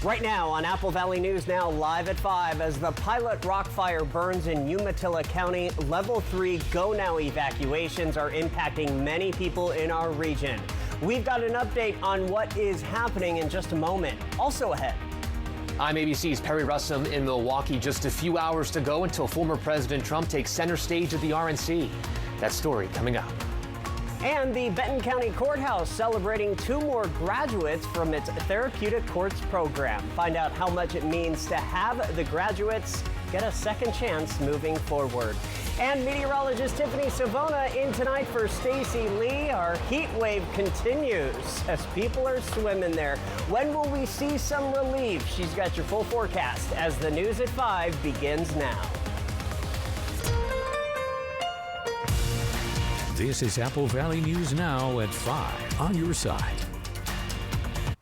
Right now on Apple Valley News Now, live at 5, as the Pilot Rock Fire burns in Umatilla County, Level 3 Go Now evacuations are impacting many people in our region. We've got an update on what is happening in just a moment. Also ahead. I'm ABC's Perry Russum in Milwaukee. Just a few hours to go until former President Trump takes center stage at the RNC. That story coming up. And the Benton County Courthouse celebrating 2 more graduates from its Therapeutic Courts program. Find out how much it means to have the graduates get a second chance moving forward. And meteorologist Tiffany Savona in tonight for Stacy Lee. Our heat wave continues as people are swimming there. When will we see some relief? She's got your full forecast as the news at 5 begins now. This is Apple Valley News Now at 5 on your side.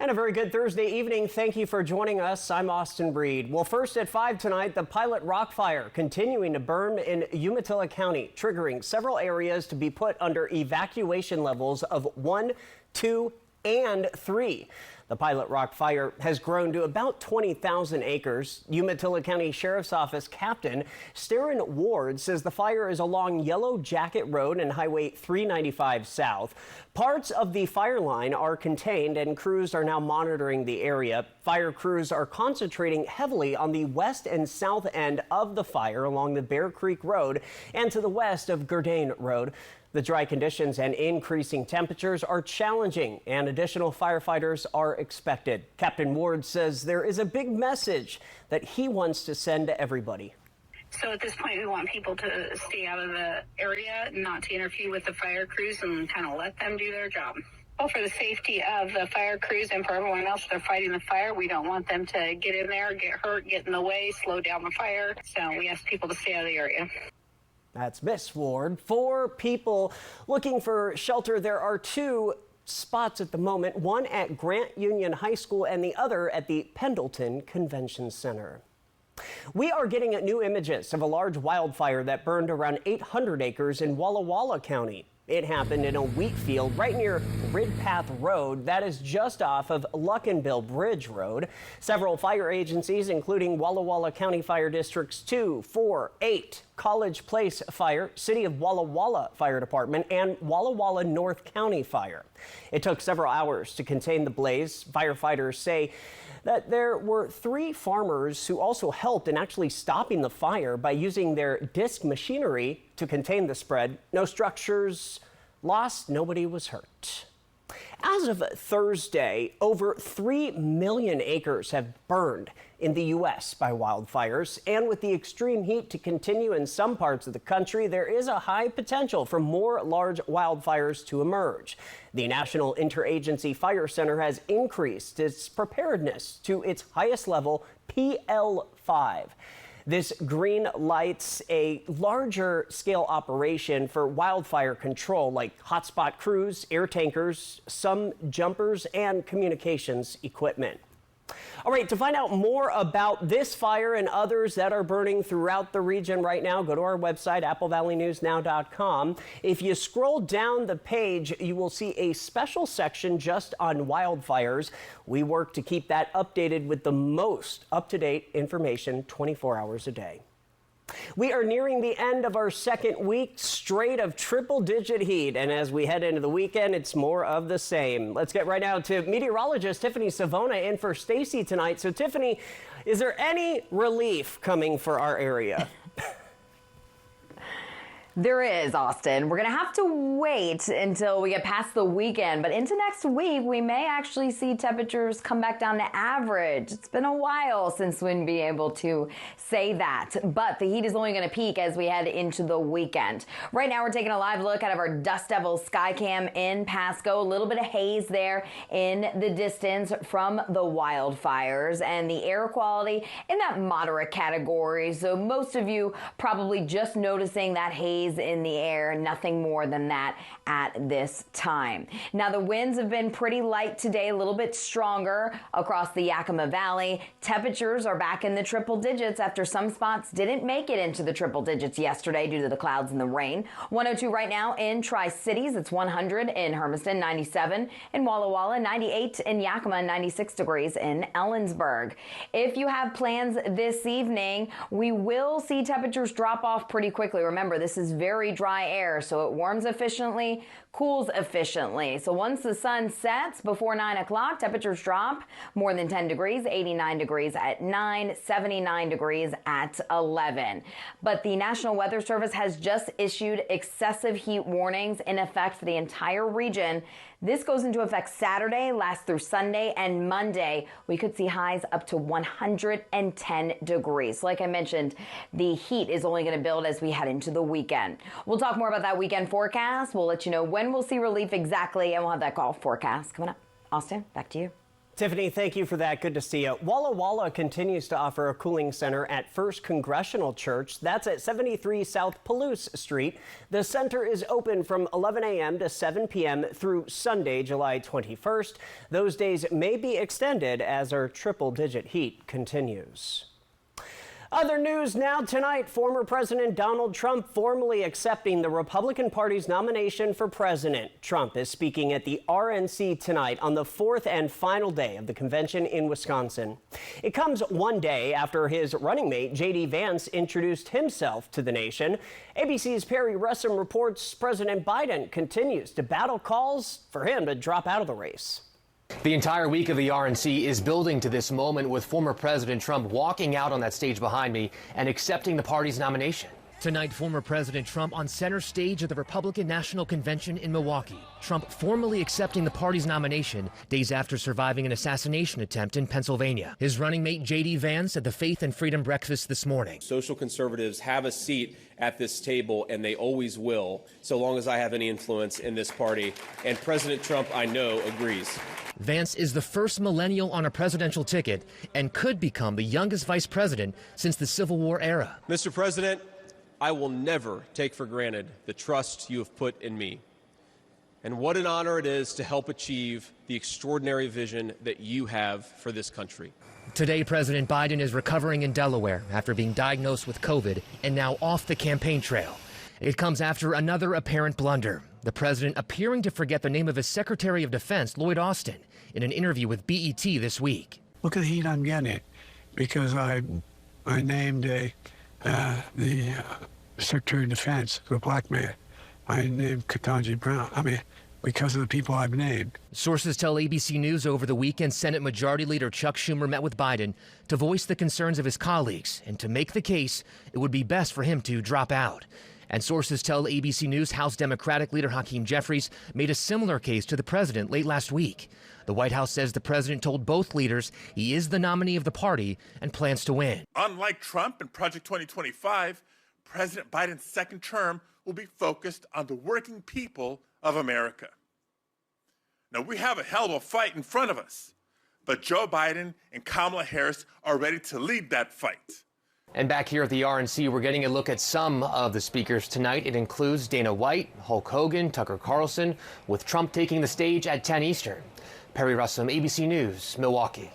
And a very good Thursday evening. Thank you for joining us. I'm Austin Breed. Well, first at 5 tonight, the Pilot Rock Fire continuing to burn in Umatilla County, triggering several areas to be put under evacuation levels of 1, 2, and 3. The Pilot Rock Fire has grown to about 20,000 acres. Umatilla County Sheriff's Office Captain Sterren Ward says the fire is along Yellow Jacket Road and Highway 395 South. Parts of the fire line are contained and crews are now monitoring the area. Fire crews are concentrating heavily on the west and south end of the fire along the Bear Creek Road and to the west of Gurdane Road. The dry conditions and increasing temperatures are challenging, and additional firefighters are expected. Captain Ward says there is a big message that he wants to send to everybody. So at this point, we want people to stay out of the area, not to interfere with the fire crews, and kind of let them do their job. Well, for the safety of the fire crews and for everyone else that are fighting the fire, we don't want them to get in there, get hurt, get in the way, slow down the fire. So we ask people to stay out of the area. That's Miss Ward. For people looking for shelter, there are 2 spots at the moment, one at Grant Union High School and the other at the Pendleton Convention Center. We are getting new images of a large wildfire that burned around 800 acres in Walla Walla County. It happened in a wheat field right near Ridpath Road. That is just off of Luckinbill Bridge Road. Several fire agencies, including Walla Walla County Fire Districts 2, 4, 8, College Place Fire, City of Walla Walla Fire Department, and Walla Walla North County Fire. It took several hours to contain the blaze. Firefighters say that there were 3 farmers who also helped in actually stopping the fire by using their disc machinery to contain the spread. No structures lost, nobody was hurt. As of Thursday, over 3 million acres have burned in the U.S. by wildfires, and with the extreme heat to continue in some parts of the country, there is a high potential for more large wildfires to emerge. The National Interagency Fire Center has increased its preparedness to its highest level, PL5. This green lights a larger scale operation for wildfire control, like hotspot crews, air tankers, some jumpers, and communications equipment. All right, to find out more about this fire and others that are burning throughout the region right now, go to our website, applevalleynewsnow.com. If you scroll down the page, you will see a special section just on wildfires. We work to keep that updated with the most up-to-date information 24 hours a day. We are nearing the end of our second week straight of triple-digit heat, and as we head into the weekend, it's more of the same. Let's get right now to meteorologist Tiffany Savona in for Stacy tonight. So, Tiffany, is there any relief coming for our area? There is, Austin. We're going to have to wait until we get past the weekend, but into next week, we may actually see temperatures come back down to average. It's been a while since we'd be able to say that, but the heat is only going to peak as we head into the weekend. Right now, we're taking a live look out of our Dust Devil Skycam in Pasco. A little bit of haze there in the distance from the wildfires, and the air quality in that moderate category. So most of you probably just noticing that haze haze in the air, nothing more than that at this time. Now, the winds have been pretty light today, a little bit stronger across the Yakima Valley. Temperatures are back in the triple digits after some spots didn't make it into the triple digits yesterday due to the clouds and the rain. 102 right now in Tri-Cities. It's 100 in Hermiston, 97 in Walla Walla, 98 in Yakima, 96 degrees in Ellensburg. If you have plans this evening, we will see temperatures drop off pretty quickly. Remember, this is very dry air, so it warms efficiently, cools efficiently. So once the sun sets before 9 o'clock, temperatures drop more than 10 degrees, 89 degrees at 9, 79 degrees at 11. But the National Weather Service has just issued excessive heat warnings in effect for the entire region. This goes into effect Saturday, lasts through Sunday, and Monday. We could see highs up to 110 degrees. Like I mentioned, the heat is only going to build as we head into the weekend. We'll talk more about that weekend forecast. We'll let you know when we'll see relief exactly, and we'll have that golf forecast coming up. Austin, back to you. Tiffany, thank you for that. Good to see you. Walla Walla continues to offer a cooling center at First Congressional Church. That's at 73 South Palouse Street. The center is open from 11 a.m. to 7 p.m. through Sunday, July 21st. Those days may be extended as our triple-digit heat continues. Other news now tonight, former President Donald Trump formally accepting the Republican Party's nomination for president. Trump is speaking at the RNC tonight on the fourth and final day of the convention in Wisconsin. It comes one day after his running mate, J.D. Vance, introduced himself to the nation. ABC's Perry Russum reports President Biden continues to battle calls for him to drop out of the race. The entire week of the RNC is building to this moment, with former President Trump walking out on that stage behind me and accepting the party's nomination. Tonight, former President Trump on center stage of the Republican National Convention in Milwaukee. Trump formally accepting the party's nomination days after surviving an assassination attempt in Pennsylvania. His running mate J.D. Vance at the Faith and Freedom Breakfast this morning. Social conservatives have a seat at this table, and they always will, so long as I have any influence in this party. And President Trump, I know, agrees. Vance is the first millennial on a presidential ticket and could become the youngest vice president since the Civil War era. Mr. President, I will never take for granted the trust you have put in me. And what an honor it is to help achieve the extraordinary vision that you have for this country. Today, President Biden is recovering in Delaware after being diagnosed with COVID and now off the campaign trail. It comes after another apparent blunder. The president appearing to forget the name of his Secretary of Defense, Lloyd Austin, in an interview with BET this week. Look at the heat I'm getting because I named the Secretary of Defense, a black man. I named Ketanji Brown. Because of the people I've named. Sources tell ABC News over the weekend Senate Majority Leader Chuck Schumer met with Biden to voice the concerns of his colleagues and to make the case it would be best for him to drop out. And sources tell ABC News House Democratic Leader Hakeem Jeffries made a similar case to the president late last week. The White House says the president told both leaders he is the nominee of the party and plans to win. Unlike Trump and Project 2025, President Biden's second term will be focused on the working people of America. Now, we have a hell of a fight in front of us, but Joe Biden and Kamala Harris are ready to lead that fight. And back here at the RNC, we're getting a look at some of the speakers tonight. It includes Dana White, Hulk Hogan, Tucker Carlson, with Trump taking the stage at 10 Eastern. Perry Russum, ABC News, Milwaukee.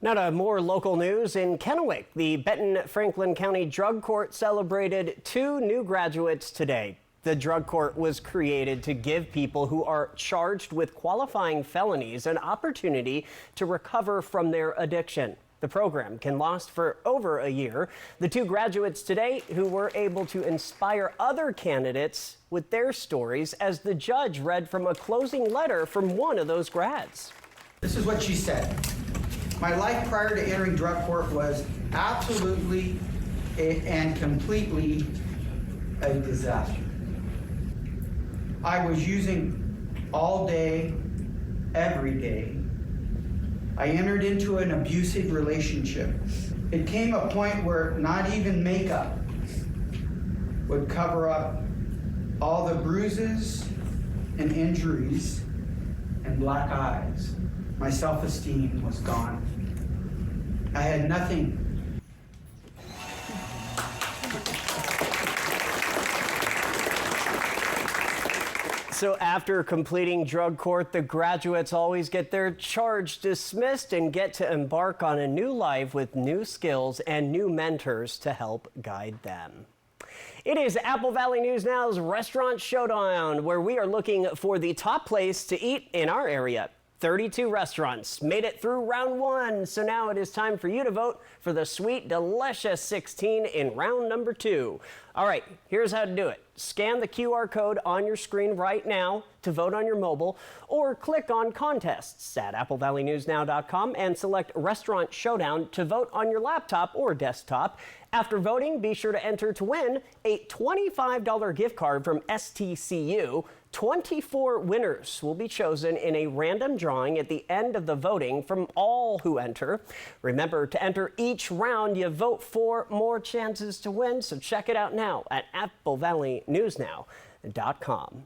Now to more local news. In Kennewick, the Benton-Franklin County Drug Court celebrated 2 new graduates today. The drug court was created to give people who are charged with qualifying felonies an opportunity to recover from their addiction. The program can last for over a year. The 2 graduates today who were able to inspire other candidates with their stories as the judge read from a closing letter from one of those grads. This is what she said. My life prior to entering drug court was absolutely and completely a disaster. I was using all day, every day. I entered into an abusive relationship. It came a point where not even makeup would cover up all the bruises and injuries and black eyes. My self-esteem was gone. I had nothing. So after completing drug court, the graduates always get their charge dismissed and get to embark on a new life with new skills and new mentors to help guide them. It is Apple Valley News Now's Restaurant Showdown, where we are looking for the top place to eat in our area. 32 restaurants made it through round one, so now it is time for you to vote for the sweet, delicious 16 in round number 2. All right, here's how to do it. Scan the QR code on your screen right now to vote on your mobile, or click on contests at applevalleynewsnow.com and select Restaurant Showdown to vote on your laptop or desktop. After voting, be sure to enter to win a $25 gift card from STCU. 24 winners will be chosen in a random drawing at the end of the voting from all who enter. Remember, to enter each round, you vote for more chances to win, so check it out now at applevalleynewsnow.com.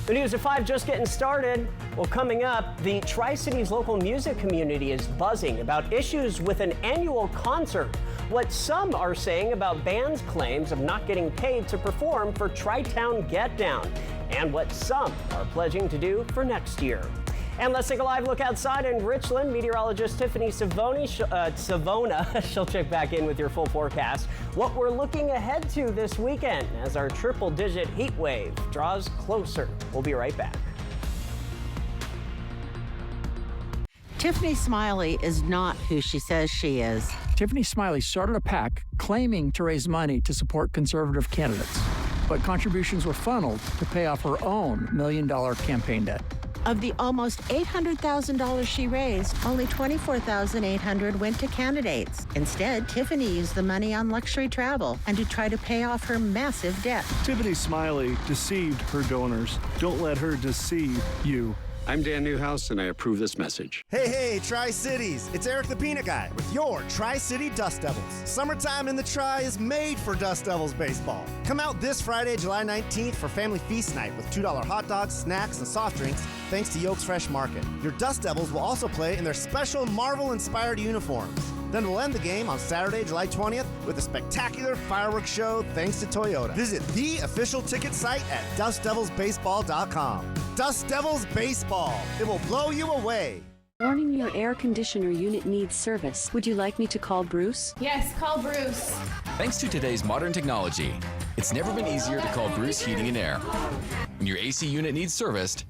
The News at 5 just getting started. Well, coming up, the Tri-Cities local music community is buzzing about issues with an annual concert. What some are saying about bands' claims of not getting paid to perform for Tri-Town Get Down, and what some are pledging to do for next year. And let's take a live look outside in Richland. Meteorologist Tiffany Savona, she'll check back in with your full forecast. What we're looking ahead to this weekend as our triple-digit heat wave draws closer. We'll be right back. Tiffany Smiley is not who she says she is. Tiffany Smiley started a PAC claiming to raise money to support conservative candidates, but contributions were funneled to pay off her own $1 million campaign debt. Of the almost $800,000 she raised, only $24,800 went to candidates. Instead, Tiffany used the money on luxury travel and to try to pay off her massive debt. Tiffany Smiley deceived her donors. Don't let her deceive you. I'm Dan Newhouse, and I approve this message. Hey, Tri-Cities. It's Eric the Peanut Guy with your Tri-City Dust Devils. Summertime in the Tri is made for Dust Devils baseball. Come out this Friday, July 19th for Family Feast Night with $2 hot dogs, snacks, and soft drinks thanks to Yoke's Fresh Market. Your Dust Devils will also play in their special Marvel-inspired uniforms. Then we'll end the game on Saturday, July 20th with a spectacular fireworks show thanks to Toyota. Visit the official ticket site at dustdevilsbaseball.com. Dust Devils Baseball. It will blow you away. Warning, your air conditioner unit needs service. Would you like me to call Bruce? Yes, call Bruce. Thanks to today's modern technology, it's never been easier to call Bruce Heating and Air. When your AC unit needs serviced,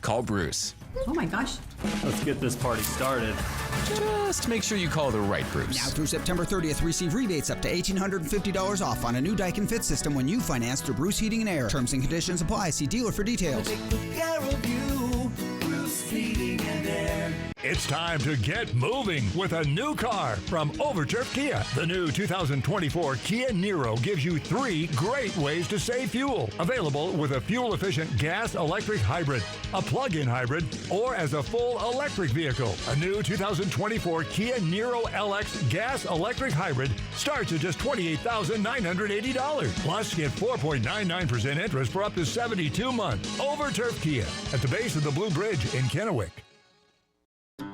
call Bruce. Oh my gosh. Let's get this party started. Just make sure you call the right Bruce. Now through September 30th, receive rebates up to $1,850 off on a new Daikin Fit system when you finance through Bruce Heating and Air. Terms and conditions apply. See dealer for details. Take good care of you, Bruce Heating and Air. It's time to get moving with a new car from Overturf Kia. The new 2024 Kia Niro gives you 3 great ways to save fuel. Available with a fuel-efficient gas-electric hybrid, a plug-in hybrid, or as a full electric vehicle. A new 2024 Kia Niro LX gas-electric hybrid starts at just $28,980. Plus, get 4.99% interest for up to 72 months. Overturf Kia at the base of the Blue Bridge in Kennewick.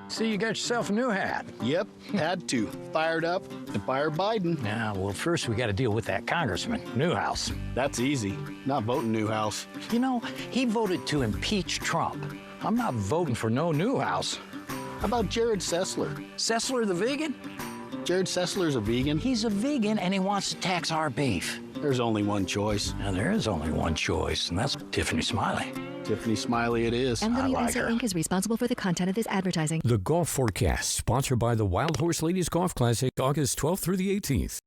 So you got yourself a new hat. Yep, had to. Fired up and fire Biden. Now, well, first we got to deal with that Congressman, Newhouse. That's easy. Not voting Newhouse. You know, he voted to impeach Trump. I'm not voting for no Newhouse. How about Jared Sessler? Sessler the vegan? Jared Sessler's a vegan. He's a vegan and he wants to tax our beef. There's only one choice. Now, there is only one choice, and that's Tiffany Smiley. Tiffany Smiley it is. NWNC Inc. is responsible for the content of this advertising. The Golf Forecast, sponsored by the Wild Horse Ladies Golf Classic, August 12th through the 18th.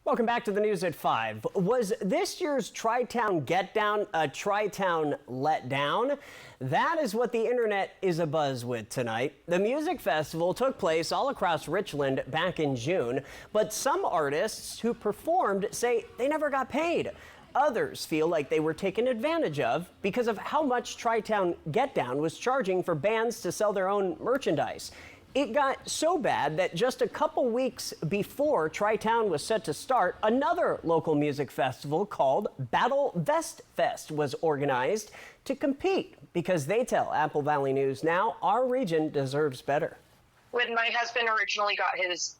Welcome back to the News at 5. Was this year's Tri-Town Get Down a Tri-Town Let Down? That is what the internet is abuzz with tonight. The music festival took place all across Richland back in June, but some artists who performed say they never got paid. Others feel like they were taken advantage of because of how much Tri-Town Get Down was charging for bands to sell their own merchandise. It got so bad that just a couple weeks before Tri-Town was set to start, another local music festival called Battle Vest Fest was organized to compete because they tell Apple Valley News Now our region deserves better. When my husband originally got his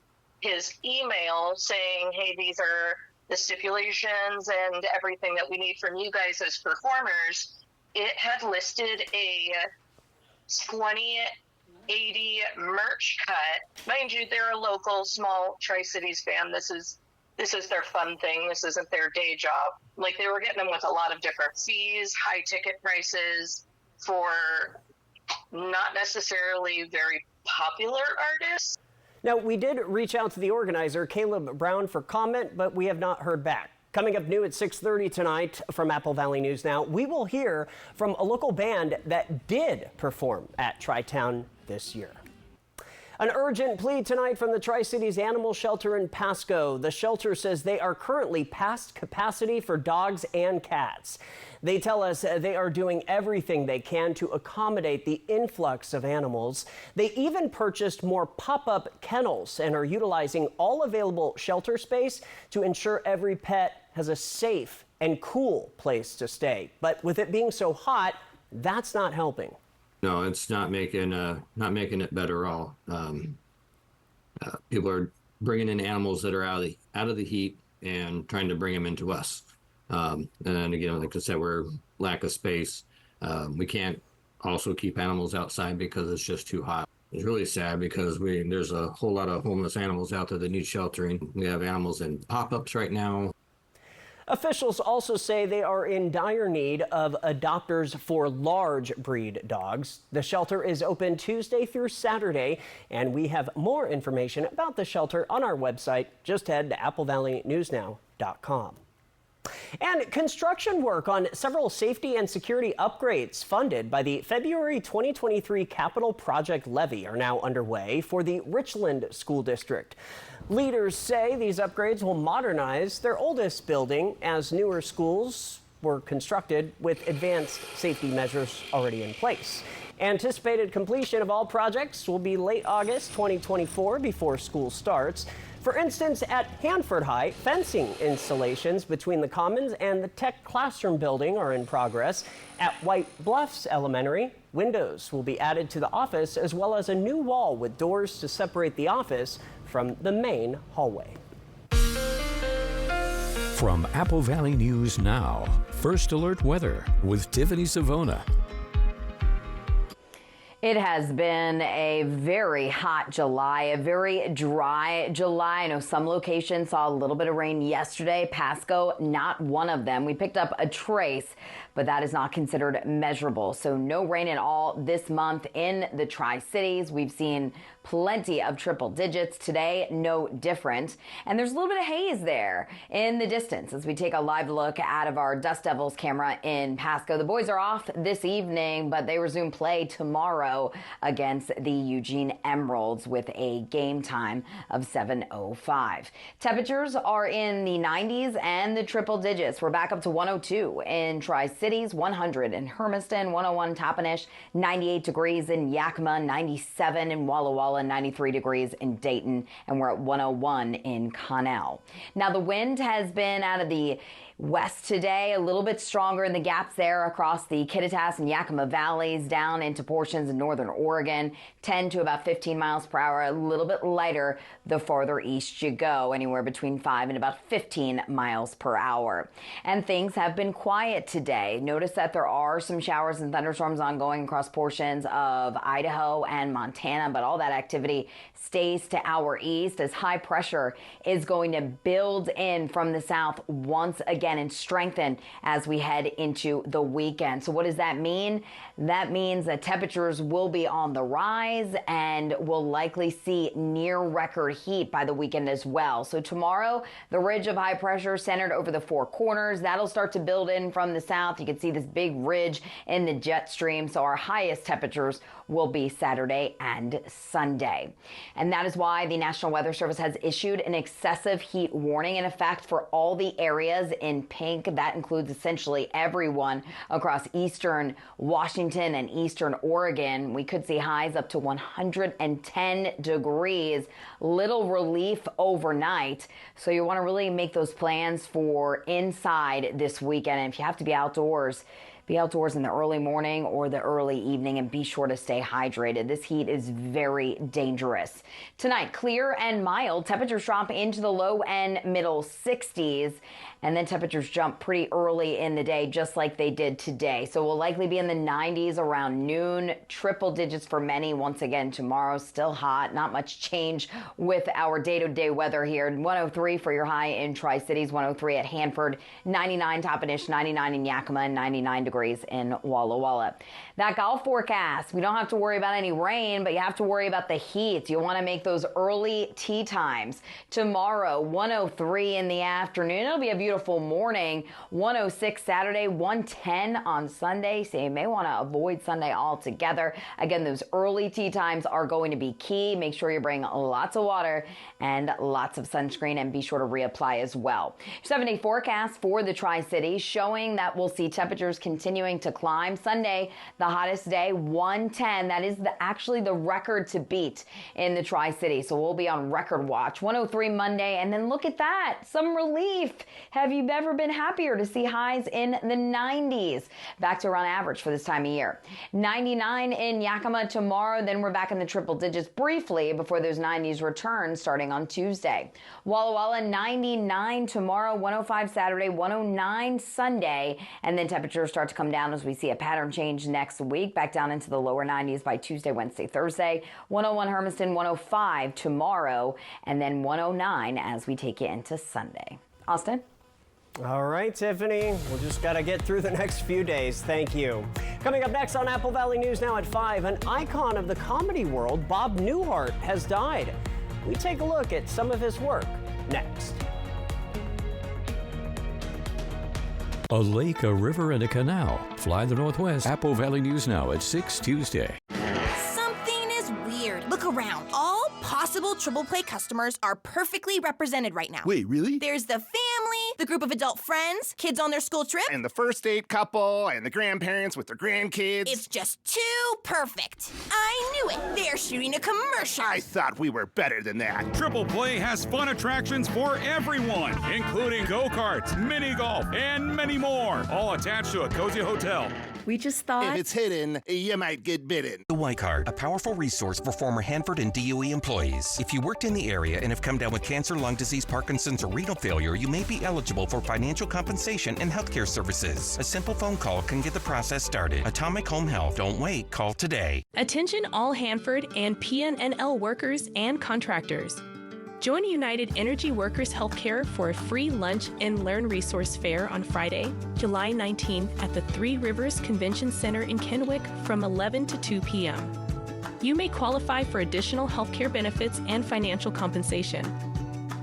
email saying, hey, these are the stipulations and everything that we need from you guys as performers, it had listed a 2080 merch cut. Mind you, they're a local small Tri-Cities band. This is their fun thing. This isn't their day job. Like, they were getting them with a lot of different fees, high ticket prices for not necessarily very popular artists. Now, we did reach out to the organizer, Caleb Brown, for comment, but we have not heard back. Coming up new at 6:30 tonight from Apple Valley News Now, we will hear from a local band that did perform at Tri-Town this year. An urgent plea tonight from the Tri-Cities Animal Shelter in Pasco. The shelter says they are currently past capacity for dogs and cats. They tell us they are doing everything they can to accommodate the influx of animals. They even purchased more pop-up kennels and are utilizing all available shelter space to ensure every pet has a safe and cool place to stay. But with it being so hot, that's not helping. No, it's not making it better at all. People are bringing in animals that are out of the heat and trying to bring them into us. And again, like I said, we're lack of space. We can't also keep animals outside because it's just too hot. It's really sad because there's a whole lot of homeless animals out there that need sheltering. We have animals in pop-ups right now. Officials also say they are in dire need of adopters for large breed dogs. The shelter is open Tuesday through Saturday, and we have more information about the shelter on our website. Just head to applevalleynewsnow.com. And construction work on several safety and security upgrades funded by the February 2023 Capital Project Levy are now underway for the Richland School District. Leaders say these upgrades will modernize their oldest building as newer schools were constructed with advanced safety measures already in place. Anticipated completion of all projects will be late August 2024 before school starts. For instance, at Hanford High, fencing installations between the Commons and the Tech Classroom building are in progress. At White Bluffs Elementary, windows will be added to the office as well as a new wall with doors to separate the office from the main hallway. From Apple Valley News Now, First Alert Weather with Tiffany Savona. It has been a very hot July, a very dry July. I know some locations saw a little bit of rain yesterday. Pasco, not one of them. We picked up a trace, but that is not considered measurable. So no rain at all this month in the Tri-Cities. We've seen plenty of triple digits today, no different. And there's a little bit of haze there in the distance as we take a live look out of our Dust Devils camera in Pasco. The boys are off this evening, but they resume play tomorrow against the Eugene Emeralds with a game time of 7:05. Temperatures are in the 90s and the triple digits. We're back up to 102 in Tri-Cities, 100 in Hermiston, 101 Toppenish, 98 degrees in Yakima, 97 in Walla Walla, 93 degrees in Dayton, and we're at 101 in Connell. Now, the wind has been out of the west today, a little bit stronger in the gaps there across the Kittitas and Yakima valleys down into portions of northern Oregon, 10 to about 15 miles per hour, a little bit lighter the farther east you go, anywhere between 5 and about 15 miles per hour. And things have been quiet today. Notice that there are some showers and thunderstorms ongoing across portions of Idaho and Montana, but all that activity stays to our east as high pressure is going to build in from the south once again and strengthen as we head into the weekend. So what does that mean? That means that temperatures will be on the rise and we'll likely see near record heat by the weekend as well. So tomorrow, the ridge of high pressure centered over the Four Corners, that'll start to build in from the south. You can see this big ridge in the jet stream. So our highest temperatures will be Saturday and Sunday. And that is why the National Weather Service has issued an excessive heat warning in effect for all the areas in pink. That includes essentially everyone across eastern Washington and eastern Oregon. We could see highs up to 110 degrees. Little relief overnight. So you want to really make those plans for inside this weekend. And if you have to be outdoors, Be outdoors in the early morning or the early evening and be sure to stay hydrated. This heat is very dangerous. Tonight, clear and mild. Temperatures drop into the low and middle 60s. And then temperatures jump pretty early in the day, just like they did today. So we'll likely be in the 90s around noon, triple digits for many once again tomorrow. Still hot, not much change with our day-to-day weather here. 103 for your high in Tri-Cities, 103 at Hanford, 99 Toppenish, 99 in Yakima, and 99 degrees in Walla Walla. That golf forecast, we don't have to worry about any rain, but you have to worry about the heat. You want to make those early tee times. Tomorrow, 103 in the afternoon. It'll be a beautiful morning. 106 Saturday, 110 on Sunday. So you may want to avoid Sunday altogether. Again, those early tee times are going to be key. Make sure you bring lots of water and lots of sunscreen, and be sure to reapply as well. 7-day forecast for the Tri-Cities showing that we'll see temperatures continuing to climb. Sunday, the hottest day, 110. That is actually the record to beat in the Tri-Cities. So we'll be on record watch. 103 Monday, and then look at that, some relief. Have you ever been happier to see highs in the 90s? Back to around average for this time of year. 99 in Yakima tomorrow, then we're back in the triple digits briefly before those 90s return starting on Tuesday. Walla Walla 99 tomorrow, 105 Saturday, 109 Sunday, and then temperatures start to come down as we see a pattern change next week, back down into the lower 90s by Tuesday, Wednesday, Thursday. 101 Hermiston, 105 tomorrow, and then 109 as we take you into Sunday. Austin? All right, Tiffany, we'll just got to get through the next few days. Thank you. Coming up next on Apple Valley News Now at 5, an icon of the comedy world, Bob Newhart, has died. We take a look at some of his work next. A lake, a river, and a canal. Fly the Northwest. Apple Valley News Now at 6 Tuesday. Something is weird. Look around. All possible Triple Play customers are perfectly represented right now. Wait, really? There's the family, the group of adult friends, kids on their school trip, And the first date couple, and the grandparents with their grandkids. It's just too perfect. I knew it. They're shooting a commercial. I thought we were better than that. Triple Play has fun attractions for everyone, including go-karts, mini golf, and many more, all attached to a cozy hotel. We just thought... If it's hidden, you might get bitten. The White Card, a powerful resource for former Hanford and DOE employees. If you worked in the area and have come down with cancer, lung disease, Parkinson's, or renal failure, you may be eligible for financial compensation and healthcare services. A simple phone call can get the process started. Atomic Home Health. Don't wait. Call today. Attention all Hanford and PNNL workers and contractors. Join United Energy Workers Healthcare for a free lunch and learn resource fair on Friday, July 19th at the Three Rivers Convention Center in Kennewick from 11 to 2 p.m. You may qualify for additional healthcare benefits and financial compensation.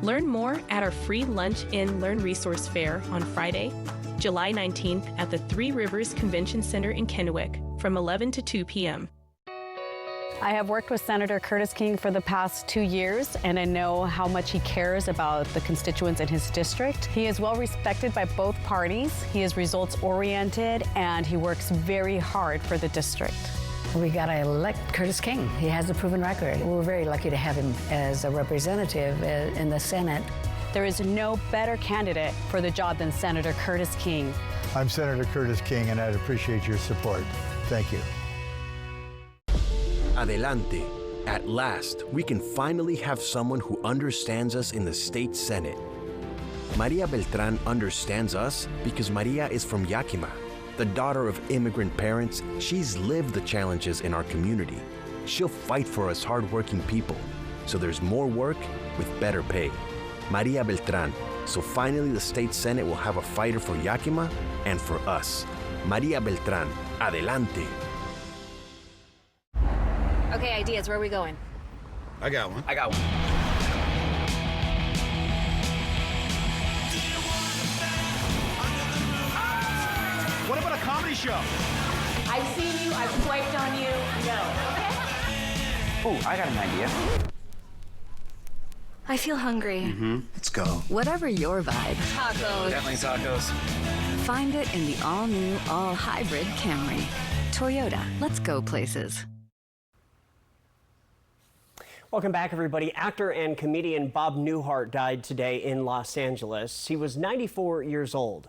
Learn more at our free lunch and learn resource fair on Friday, July 19th at the Three Rivers Convention Center in Kennewick from 11 to 2 p.m. I have worked with Senator Curtis King for the past 2 years, and I know how much he cares about the constituents in his district. He is well respected by both parties. He is results-oriented, and he works very hard for the district. We got to elect Curtis King. He has a proven record. We're very lucky to have him as a representative in the Senate. There is no better candidate for the job than Senator Curtis King. I'm Senator Curtis King, and I'd appreciate your support. Thank you. Adelante. At last, we can finally have someone who understands us in the state Senate. Maria Beltran understands us because Maria is from Yakima. The daughter of immigrant parents, she's lived the challenges in our community. She'll fight for us hardworking people, so there's more work with better pay. Maria Beltran, so finally the state Senate will have a fighter for Yakima and for us. Maria Beltran, adelante. Okay, ideas. Where are we going? I got one. What about a comedy show? I've seen you. I've swiped on you. No. Oh, I got an idea. I feel hungry. Let's go. Whatever your vibe. Tacos. Definitely tacos. Find it in the all-new, all-hybrid Camry. Toyota. Let's go places. Welcome back, everybody. Actor and comedian Bob Newhart died today in Los Angeles. He was 94 years old.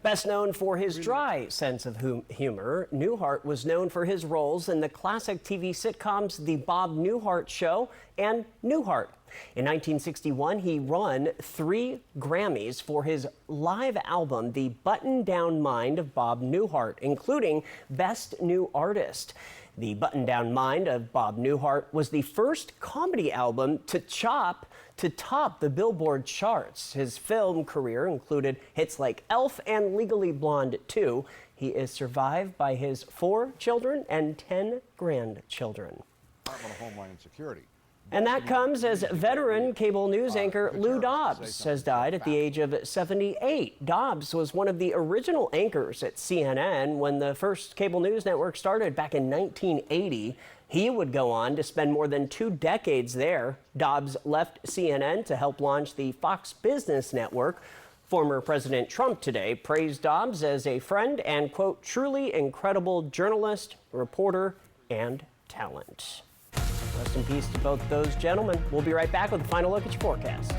Best known for his dry sense of humor, Newhart was known for his roles in the classic TV sitcoms The Bob Newhart Show and Newhart. In 1961, he won 3 Grammys for his live album, The Button-Down Mind of Bob Newhart, including Best New Artist. The Button-Down Mind of Bob Newhart was the first comedy album to top the Billboard charts. His film career included hits like Elf and Legally Blonde 2. He is survived by his 4 children and 10 grandchildren. Department of Homeland Security. And that comes as veteran cable news anchor Lou Dobbs has died at the age of 78. Dobbs was one of the original anchors at CNN when the first cable news network started back in 1980. He would go on to spend more than 2 decades there. Dobbs left CNN to help launch the Fox Business Network. Former President Trump today praised Dobbs as a friend and, quote, truly incredible journalist, reporter, and talent. Rest in peace to both those gentlemen. We'll be right back with a final look at your forecast.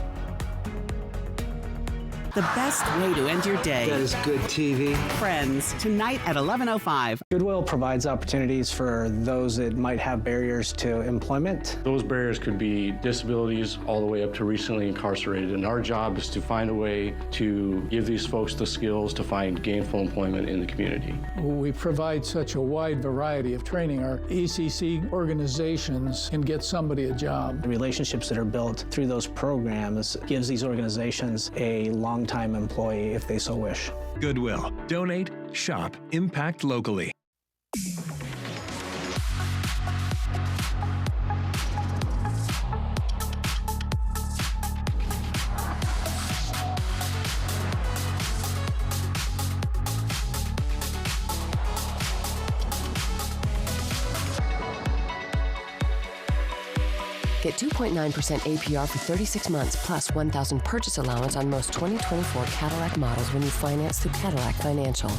The best way to end your day. That is good TV. Friends, tonight at 11:05. Goodwill provides opportunities for those that might have barriers to employment. Those barriers could be disabilities all the way up to recently incarcerated. And our job is to find a way to give these folks the skills to find gainful employment in the community. We provide such a wide variety of training. Our ECC organizations can get somebody a job. The relationships that are built through those programs gives these organizations a long-time employee if they so wish. Goodwill. Donate, shop, impact locally. Get 2.9% APR for 36 months plus $1,000 purchase allowance on most 2024 Cadillac models when you finance through Cadillac Financial.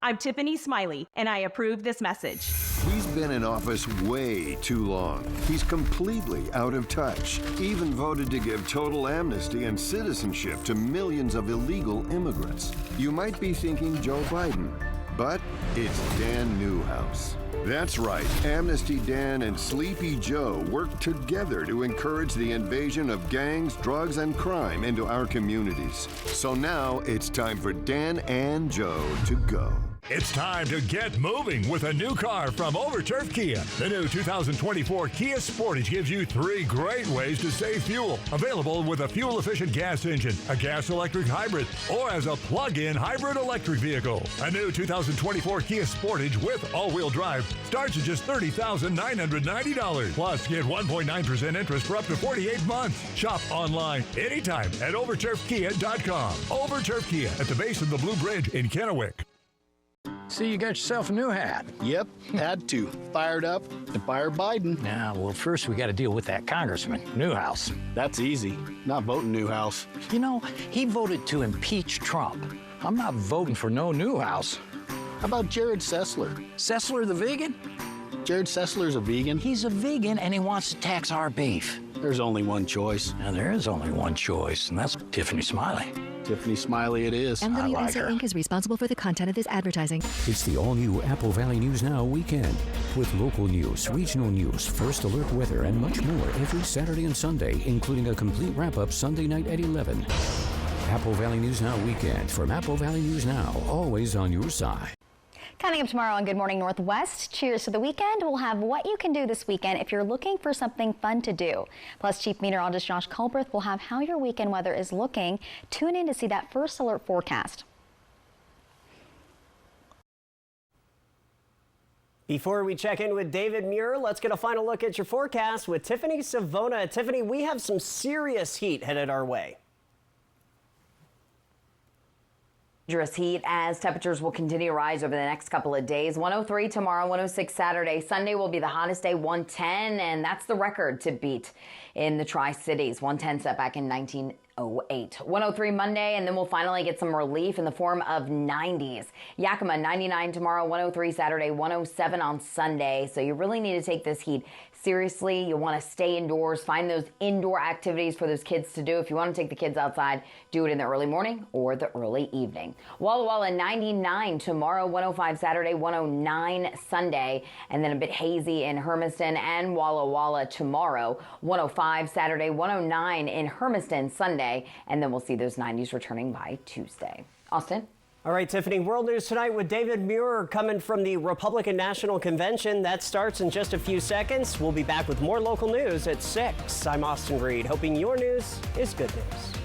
I'm Tiffany Smiley, and I approve this message. He's been in office way too long. He's completely out of touch. Even voted to give total amnesty and citizenship to millions of illegal immigrants. You might be thinking Joe Biden, but it's Dan Newhouse. That's right. Amnesty Dan and Sleepy Joe work together to encourage the invasion of gangs, drugs, and crime into our communities. So now it's time for Dan and Joe to go. It's time to get moving with a new car from Overturf Kia. The new 2024 Kia Sportage gives you 3 great ways to save fuel. Available with a fuel-efficient gas engine, a gas-electric hybrid, or as a plug-in hybrid electric vehicle. A new 2024 Kia Sportage with all-wheel drive starts at just $30,990. Plus, get 1.9% interest for up to 48 months. Shop online anytime at overturfkia.com. Overturf Kia at the base of the Blue Bridge in Kennewick. See, you got yourself a new hat. Yep, had to. Fired up and fire Biden. Now, well, first we got to deal with that Congressman, Newhouse. That's easy. Not voting Newhouse. You know, he voted to impeach Trump. I'm not voting for no Newhouse. How about Jared Sessler? Sessler the vegan? Jared Sessler's a vegan. He's a vegan and he wants to tax our beef. There's only one choice. Now, there is only one choice, and that's Tiffany Smiley. Tiffany Smiley it is. MWSA Inc. is responsible for the content of this advertising. It's the all-new Apple Valley News Now weekend with local news, regional news, first alert weather, and much more every Saturday and Sunday, including a complete wrap-up Sunday night at 11. Apple Valley News Now weekend from Apple Valley News Now, always on your side. Coming up tomorrow on Good Morning Northwest, cheers to the weekend. We'll have what you can do this weekend if you're looking for something fun to do. Plus, Chief Meteorologist Josh Culberth will have how your weekend weather is looking. Tune in to see that first alert forecast. Before we check in with David Muir, let's get a final look at your forecast with Tiffany Savona. Tiffany, we have some serious heat headed our way. Dangerous heat as temperatures will continue to rise over the next couple of days. 103 tomorrow, 106 Saturday. Sunday will be the hottest day, 110, and that's the record to beat in the Tri-Cities. 110 set back in 08. 103 Monday, and then we'll finally get some relief in the form of 90s. Yakima 99 tomorrow, 103 Saturday, 107 on Sunday. So you really need to take this heat seriously. You want to stay indoors, find those indoor activities for those kids to do. If you want to take the kids outside, do it in the early morning or the early evening. Walla Walla 99 tomorrow, 105 Saturday, 109 Sunday, and then a bit hazy in Hermiston and Walla Walla tomorrow, 105 Saturday, 109 in Hermiston Sunday, and then we'll see those 90s returning by Tuesday. Austin? All right, Tiffany, World News Tonight with David Muir coming from the Republican National Convention. That starts in just a few seconds. We'll be back with more local news at 6. I'm Austin Reed, hoping your news is good news.